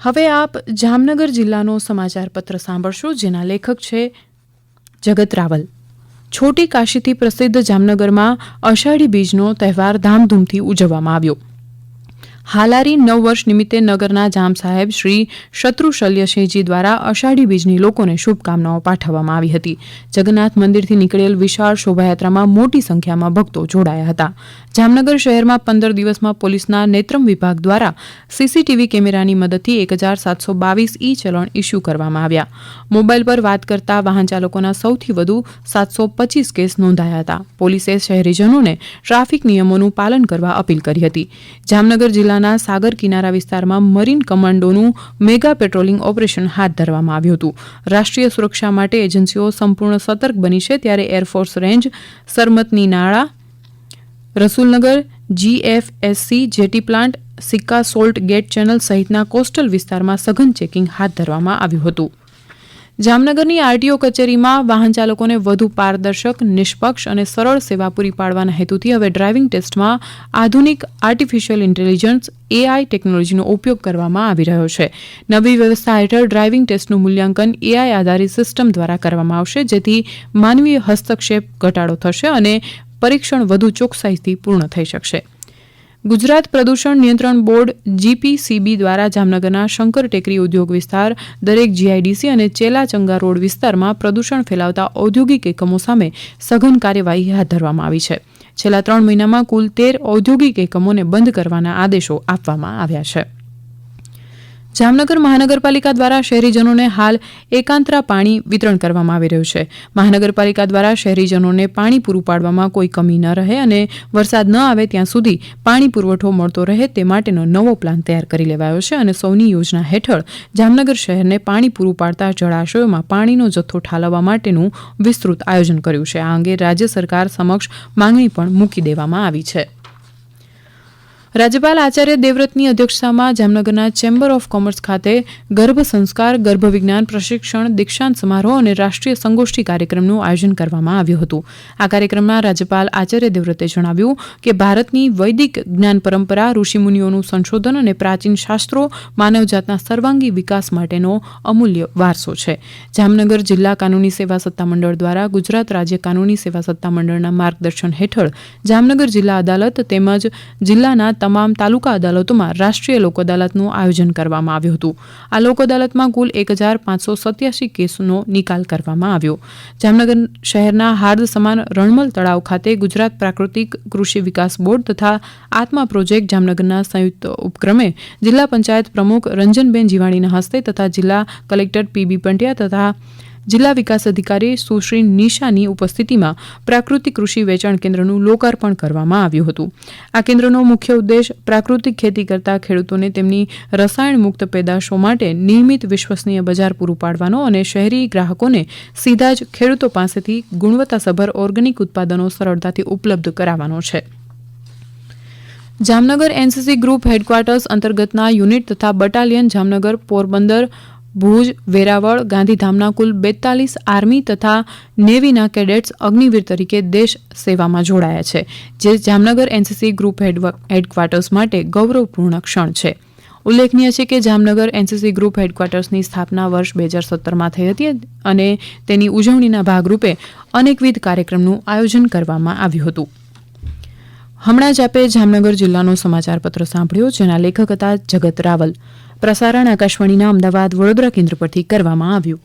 હવે આપ જામનગર જિલ્લાનો સમાચાર પત્ર સાંભળશો, જેના લેખક છે જગત રાવલ. છોટી કાશીથી પ્રસિદ્ધ જામનગરમાં અષાઢી બીજનો તહેવાર ધામધૂમથી ઉજવવામાં આવ્યો. હાલારી નવ વર્ષ નિમિત્તે નગરના જામ સાહેબ શ્રી શત્રુશલ્યસિંહજી દ્વારા અષાઢી બીજની લોકોને શુભકામનાઓ પાઠવવામાં આવી હતી. જગન્નાથ મંદિરથી નીકળેલ વિશાળ શોભાયાત્રામાં મોટી સંખ્યામાં ભક્તો જોડાયા હતા. જામનગર શહેરમાં 15 દિવસમાં પોલીસના નેત્રમ વિભાગ દ્વારા સીસીટીવી કેમેરાની મદદથી 1722 ઈ ચલણ ઇસ્યુ કરવામાં આવ્યા. મોબાઈલ પર વાત કરતા વાહન ચાલકોના સૌથી વધુ 725 કેસ નોંધાયા હતા. પોલીસે શહેરીજનોને ટ્રાફિક નિયમોનું પાલન કરવા અપીલ કરી હતી. જામનગર જિલ્લાના સાગર કિનારા વિસ્તારમાં મરીન કમાન્ડોનું મેગા પેટ્રોલિંગ ઓપરેશન હાથ ધરવામાં આવ્યું હતું. રાષ્ટ્રીય સુરક્ષા માટે એજન્સીઓ સંપૂર્ણ સતર્ક બની છે, ત્યારે એરફોર્સ રેન્જ, સરમતની નાળા, રસુલનગર, GFSC જેટી પ્લાન્ટ, સિક્કા સોલ્ટ ગેટ ચેનલ સહિતના કોસ્ટલ વિસ્તારમાં સઘન ચેકિંગ હાથ ધરવામાં આવ્યું હતું. જામનગરની આરટીઓ કચેરીમાં વાહન ચાલકોને વધુ પારદર્શક, નિષ્પક્ષ અને સરળ સેવા પૂરી પાડવાના હેતુથી હવે ડ્રાઇવિંગ ટેસ્ટમાં આધુનિક આર્ટિફિશિયલ ઇન્ટેલિજન્સ AI ટેકનોલોજીનો ઉપયોગ કરવામાં આવી રહ્યો છે. નવી વ્યવસ્થા હેઠળ ડ્રાઇવિંગ ટેસ્ટનું મૂલ્યાંકન AI આધારિત સિસ્ટમ દ્વારા કરવામાં આવશે, જેથી માનવીય હસ્તક્ષેપ ઘટાડો થશે અને પરીક્ષણ વધુ ચોકસાઈથી પૂર્ણ થઈ શકશે. ગુજરાત પ્રદૂષણ નિયંત્રણ બોર્ડ GPCB દ્વારા જામનગરના શંકર ટેકરી ઉદ્યોગ વિસ્તાર, દરેક GIDC અને ચેલાચંગા રોડ વિસ્તારમાં પ્રદૂષણ ફેલાવતા ઔદ્યોગિક એકમો સામે સઘન કાર્યવાહી હાથ ધરવામાં આવી છે. છેલ્લા 3 મહિનામાં કુલ 13 ઔદ્યોગિક એકમોને બંધ કરવાના આદેશો આપવામાં આવ્યા છે. જામનગર મહાનગરપાલિકા દ્વારા શહેરીજનોને હાલ એકાંતરા પાણી વિતરણ કરવામાં આવી રહ્યું છે. મહાનગરપાલિકા દ્વારા શહેરીજનોને પાણી પૂરું પાડવામાં કોઈ કમી ન રહે અને વરસાદ ન આવે ત્યાં સુધી પાણી પુરવઠો મળતો રહે તે માટેનો નવો પ્લાન તૈયાર કરી લેવાયો છે અને સૌની યોજના હેઠળ જામનગર શહેરને પાણી પૂરું પાડતા જળાશયોમાં પાણીનો જથ્થો ઠાલવવા માટેનું વિસ્તૃત આયોજન કર્યું છે. આ અંગે રાજ્ય સરકાર સમક્ષ માંગણી પણ મૂકી દેવામાં આવી છે. રાજ્યપાલ આચાર્ય દેવવ્રતની અધ્યક્ષતામાં જામનગરના ચેમ્બર ઓફ કોમર્સ ખાતે ગર્ભ સંસ્કાર, ગર્ભ વિજ્ઞાન પ્રશિક્ષણ, દીક્ષાંત સમારોહ અને રાષ્ટ્રીય સંગોષ્ઠી કાર્યક્રમનું આયોજન કરવામાં આવ્યું હતું. આ કાર્યક્રમમાં રાજ્યપાલ આચાર્ય દેવવ્રતે જણાવ્યું કે ભારતની વૈદિક જ્ઞાન પરંપરા, ઋષિમુનિઓનું સંશોધન અને પ્રાચીન શાસ્ત્રો માનવજાતના સર્વાંગી વિકાસ માટેનો અમૂલ્ય વારસો છે. જામનગર જિલ્લા કાનૂની સેવા સત્તામંડળ દ્વારા ગુજરાત રાજ્ય કાનૂની સેવા સત્તામંડળના માર્ગદર્શન હેઠળ જામનગર જિલ્લા અદાલત તેમજ જિલ્લાના તમામ તાલુકા અદાલતોમાં રાષ્ટ્રીય લોક અદાલતનું આયોજન કરવામાં આવ્યું હતું. આ લોક અદાલતમાં કુલ 1587 કેસોનો નિકાલ કરવામાં આવ્યો. જામનગર શહેરના હાર્દ સમાન રણમલ તળાવ ખાતે ગુજરાત પ્રાકૃતિક કૃષિ વિકાસ બોર્ડ તથા આત્મા પ્રોજેક્ટ જામનગરના સંયુક્ત ઉપક્રમે જિલ્લા પંચાયત પ્રમુખ રંજનબેન જીવાણીના હસ્તે તથા જિલ્લા કલેક્ટર PB પંડ્યા તથા જિલ્લા વિકાસ અધિકારી સુશ્રી નિશાની ઉપસ્થિતિમાં પ્રાકૃતિક કૃષિ વેચાણ કેન્દ્રનું લોકાર્પણ કરવામાં આવ્યું હતું. આ કેન્દ્રનો મુખ્ય ઉદ્દેશ પ્રાકૃતિક ખેતી કરતા ખેડૂતોને તેમની રસાયણ મુક્ત પેદાશો માટે નિયમિત વિશ્વસનીય બજાર પૂરું પાડવાનો અને શહેરી ગ્રાહકોને સીધા જ ખેડૂતો પાસેથી ગુણવત્તાસભર ઓર્ગેનિક ઉત્પાદનો સરળતાથી ઉપલબ્ધ કરાવવાનો છે. જામનગર NCC ગ્રુપ હેડક્વાર્ટર્સ અંતર્ગતના યુનિટ તથા બટાલિયન જામનગર, પોરબંદર, ભુજ, વેરાવળ, ગાંધીધામના કુલ 42 આર્મી તથા નેવીના કેડેટ્સ અગ્નિવીર તરીકે દેશ સેવામાં જોડાયા છે, જે જામનગર NCC ગ્રુપ હેડક્વાર્ટર્સ માટે ગૌરવપૂર્ણ ક્ષણ છે. ઉલ્લેખનીય છે કે જામનગર NCC ગ્રુપ હેડક્વાર્ટર્સની સ્થાપના વર્ષ 2017માં થઈ હતી અને તેની ઉજવણીના ભાગરૂપે અનેકવિધ કાર્યક્રમનું આયોજન કરવામાં આવ્યું હતું. હમણાં જ આપે જામનગર જિલ્લાનો સમાચાર પત્ર સાંભળ્યો, જેના લેખક હતા જગત રાવલ. પ્રસારણ આકાશવાણીના અમદાવાદ, વડોદરા કેન્દ્ર પરથી કરવામાં આવ્યું.